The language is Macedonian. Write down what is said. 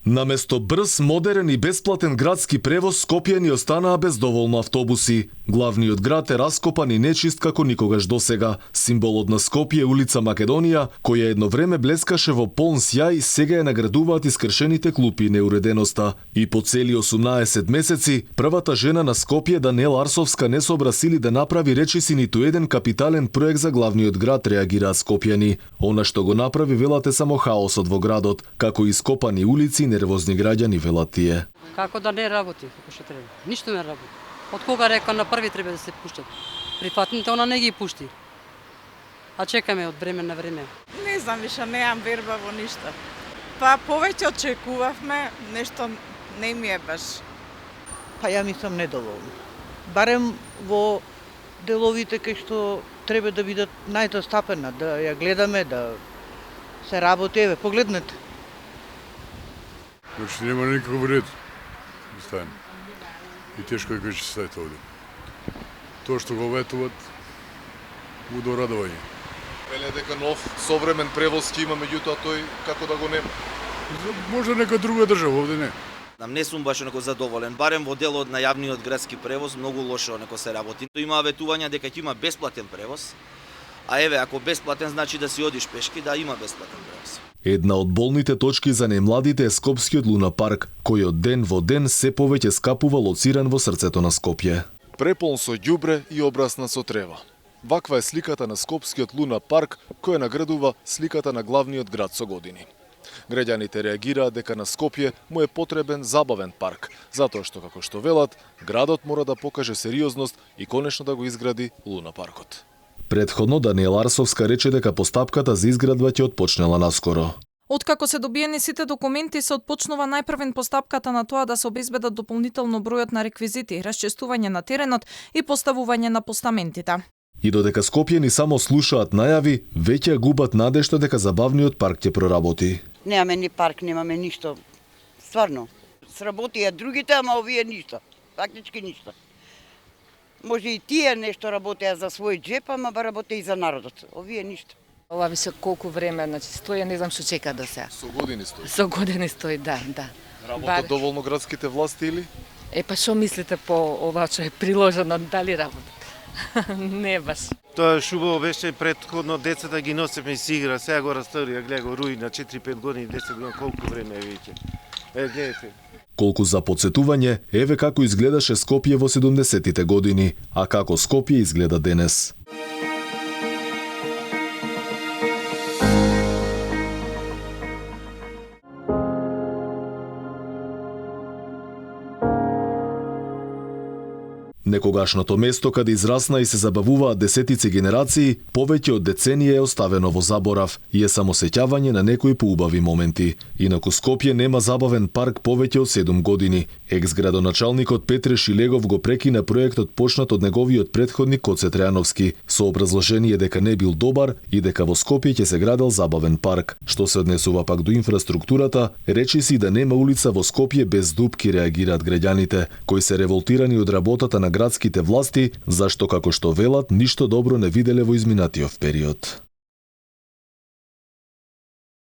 Наместо брз, модерен и бесплатен градски превоз, скопјани останаа без доволно автобуси. Главниот град е раскопан и нечист како никогаш досега. Символот на Скопје, улица Македонија, која едно време блескаше во полн сјај, сега е наградуваат искршените клупи и неуреденоста. И по цели 18 месеци, првата жена на Скопје, Даниела Арсовска, не собра сили да направи речиси ниту еден капитален проект за главниот град, реагираат скопјани. Она што го направи, велат, е само хаосот во градот, како ископани улици, нервозни граѓани, велат тие. Како да не работи, како што треба. Ништо не работи. Од кога река на први треба да се пуштат? Прифатните она не ги пушти. А чекаме од време на време. Не знам, више неам верба во ништо. Па повеќе очекувавме, нешто не ми е баш. Па ја мислам недоволно. Барем во деловите кај што треба да бидат најдостапена, да ја гледаме, да се работи. Еве, погледнете. Значи нема никаков ред. Стајам. И тешко е кај ќе се овде. Тоа што го ветуват, му до радување. Веле дека нов современ превоз ќе има, меѓутоа тој како да го нема. Може нека друга држава, овде не. Не сум баш онако задоволен, барем во делот на јавниот градски превоз многу лошо онако се работи. Има ветувања дека ќе има бесплатен превоз, а еве ако бесплатен значи да си одиш пешки, да има бесплатен превоз. Една од болните точки за најмладите е Скопскиот Луна парк, кој од ден во ден се повеќе скапува, лоциран во срцето на Скопје. Преполн со ѓубре и обрасна со трева. Ваква е сликата на Скопскиот Луна парк, која наградува сликата на главниот град со години. Граѓаните реагираат дека на Скопје му е потребен забавен парк, затоа што, како што велат, градот мора да покаже сериозност и конечно да го изгради Луна паркот. Предходно Даниела Арсовска рече дека постапката за изградба ќе отпочнела наскоро. Откако се добиени сите документи, се отпочнува најпрвен постапката на тоа да се обезбедат дополнително бројот на реквизити, расчистување на теренот и поставување на постаментите. И додека скопјани само слушаат најави, веќе губат надежда дека забавниот парк ќе проработи. Немаме ни парк, немаме ништо. Стварно. Сработија другите, ама овие ништо. Фактички ништо. Може и тие нешто работеа за свој джеп, ама работеа и за народот. Овие ништо. Ова више колку време, значи стои, не знам што чека да се. Со години стои. Со години стои, да. Работат доволно градските власти или? Па што мислите по ова што е приложено, дали работат? Не баш. Тоа шубаво беше претходно, децата ги носевме си игра, сега го растарија, гледа го руи на 4-5 години, 10 години, колку време е веќе. Гледате. Колку за подсетување, еве како изгледаше Скопје во 70-тите години, а како Скопје изгледа денес. Некогашното место каде израсна и се забавуваат десетици генерации, повеќе од деценија е оставено во заборав и е само сеќавање на некои поубави моменти. Инаку Скопје нема забавен парк повеќе од 7 години. Екс-градоначалникот Петре Шилегов го прекина проектот почнат од неговиот претходник Коце Трајановски, со образложение дека не бил добар и дека во Скопје ќе се градел забавен парк. Што се однесува пак до инфраструктурата, речи си да нема улица во Скопје без дупки, реагираат граѓаните, кои се револтирани од работата на градските власти, зашто, како што велат, ништо добро не виделе во изминатиот период.